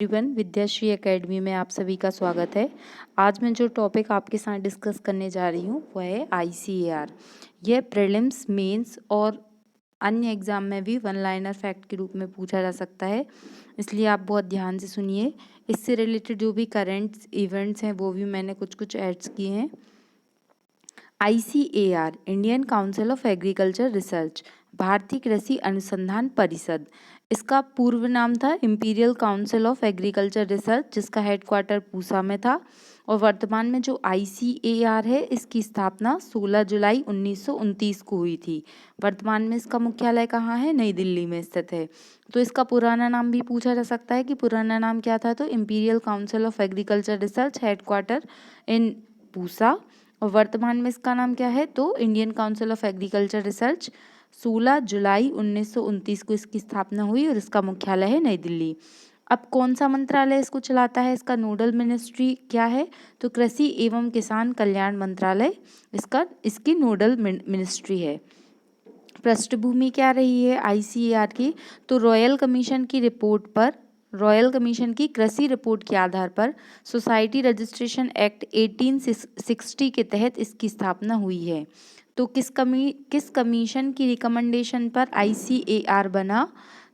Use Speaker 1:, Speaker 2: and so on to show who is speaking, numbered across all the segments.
Speaker 1: Everyone, Vidyashree academy में आप सभी का स्वागत है। आज मैं जो टॉपिक आपके साथ डिस्कस करने जा रही हूँ वह है ICAR। यह प्रीलिम्स, मेंस और अन्य एग्जाम में भी वन लाइनर फैक्ट के रूप में पूछा जा सकता है, इसलिए आप बहुत ध्यान से सुनिए। इससे रिलेटेड जो भी करंट इवेंट्स हैं वो भी मैंने कुछ एड्स किए हैं। ICAR, Indian council of agriculture research, भारतीय कृषि अनुसंधान परिषद। इसका पूर्व नाम था imperial council of agriculture research, जिसका हेडक्वार्टर पूसा में था। और वर्तमान में जो ICAR है, इसकी स्थापना 16 जुलाई 1929 को हुई थी। वर्तमान में इसका मुख्यालय कहाँ है? नई दिल्ली में स्थित है। तो इसका पुराना नाम भी पूछा जा सकता है कि पुराना नाम क्या था, तो imperial council of agriculture research, headquarter in Pusa. और वर्तमान में इसका नाम क्या है, तो Indian council of agriculture research. 16 जुलाई 1929 को इसकी स्थापना हुई और इसका मुख्यालय है नई दिल्ली। अब कौन सा मंत्रालय इसको चलाता है, इसका नोडल मिनिस्ट्री क्या है, तो कृषि एवं किसान कल्याण मंत्रालय इसकी नोडल मिनिस्ट्री है। पृष्ठभूमि क्या रही है ICAR की, तो रॉयल कमीशन की कृषि रिपोर्ट के आधार पर सोसाइटी रजिस्ट्रेशन एक्ट 1860 के तहत इसकी स्थापना हुई है। तो किस कमीशन की रिकमेंडेशन पर ICAR बना,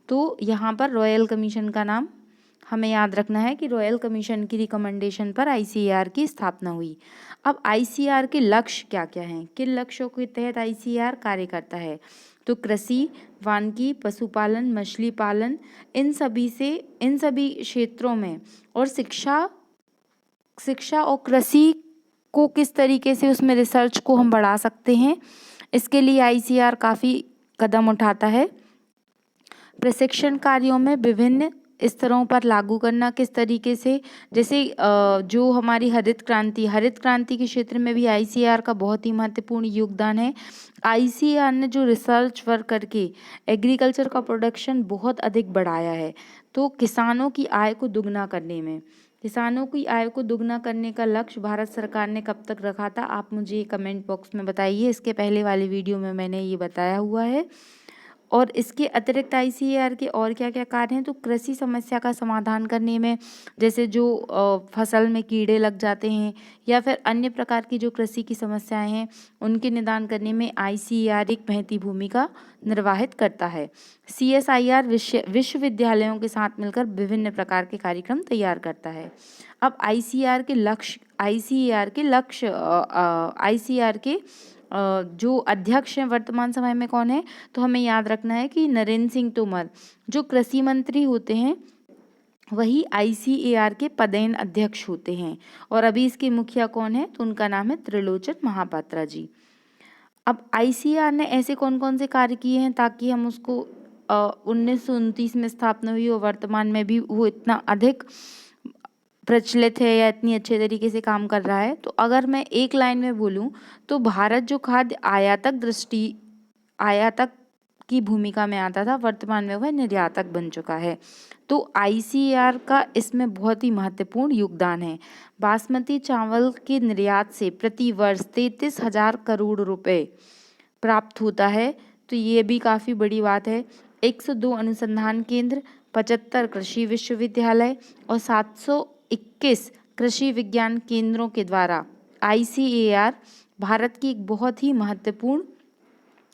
Speaker 1: तो यहाँ पर रॉयल कमीशन का नाम हमें याद रखना है कि रॉयल कमीशन की रिकमेंडेशन पर ICAR की स्थापना हुई। अब ICAR के लक्ष्य क्या क्या हैं, किन लक्ष्यों के तहत ICAR कार्य करता है, तो कृषि, वानिकी, पशुपालन, मछली पालन, इन सभी क्षेत्रों में, और शिक्षा और कृषि को किस तरीके से उसमें रिसर्च को हम बढ़ा सकते हैं, इसके लिए ICAR काफ़ी कदम उठाता है। प्रशिक्षण कार्यों में विभिन्न स्तरों पर लागू करना, किस तरीके से, जैसे जो हमारी हरित क्रांति के क्षेत्र में भी ICAR का बहुत ही महत्वपूर्ण योगदान है। ICAR ने जो रिसर्च वर्क करके एग्रीकल्चर का प्रोडक्शन बहुत अधिक बढ़ाया है। तो किसानों की आय को दुगना करने का लक्ष्य भारत सरकार ने कब तक रखा था, आप मुझे कमेंट बॉक्स में बताइए। इसके पहले वाली वीडियो में मैंने ये बताया हुआ है। और इसके अतिरिक्त ICAR के और क्या क्या कार्य हैं, तो कृषि समस्या का समाधान करने में, जैसे जो फसल में कीड़े लग जाते हैं या फिर अन्य प्रकार की जो कृषि की समस्याएं हैं, उनके निदान करने में ICAR एक महती भूमिका निर्वाहित करता है। CSIR विश्वविद्यालयों के साथ मिलकर विभिन्न प्रकार के कार्यक्रम तैयार करता है। अब ICAR के जो अध्यक्ष हैं वर्तमान समय में कौन है, तो हमें याद रखना है कि नरेंद्र सिंह तोमर, जो कृषि मंत्री होते हैं, वही ICAR के पदेन अध्यक्ष होते हैं। और अभी इसके मुखिया कौन है, तो उनका नाम है त्रिलोचन महापात्रा जी। अब ICAR ने ऐसे कौन कौन से कार्य किए हैं ताकि हम उसको 1929 में स्थापना हुई और वर्तमान में भी वो इतना अधिक प्रचलित है या इतनी अच्छे तरीके से काम कर रहा है। तो अगर मैं एक लाइन में बोलूं, तो भारत जो खाद्य आयातक की भूमिका में आता था, वर्तमान में वह निर्यातक बन चुका है। तो ICAR का इसमें बहुत ही महत्वपूर्ण योगदान है। बासमती चावल के निर्यात से प्रति वर्ष 33,000 करोड़ रुपए प्राप्त होता है, तो ये भी काफ़ी बड़ी बात है। 102 अनुसंधान केंद्र, 75 कृषि विश्वविद्यालय और 721 कृषि विज्ञान केंद्रों के द्वारा ICAR भारत की एक बहुत ही महत्वपूर्ण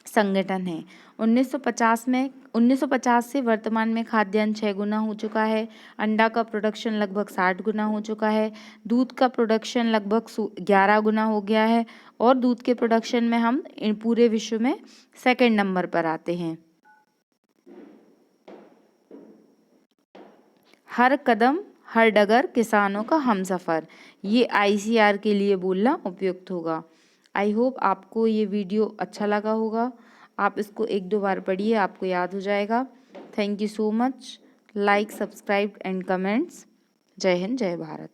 Speaker 1: संगठन है। 1950 से वर्तमान में खाद्यान्न 6 गुना हो चुका है, अंडा का प्रोडक्शन लगभग 60 गुना हो चुका है, दूध का प्रोडक्शन लगभग 11 गुना हो गया है, और दूध के प्रोडक्शन में हम पूरे विश्व में सेकंड नंबर पर आते हैं। हर कदम हर डगर किसानों का हमसफ़र, ये ICAR के लिए बोलना उपयुक्त होगा। आई होप आपको ये वीडियो अच्छा लगा होगा। आप इसको 1-2 बार पढ़िए, आपको याद हो जाएगा। Thank you so much. Like, subscribe and comments. जय हिंद, जय भारत।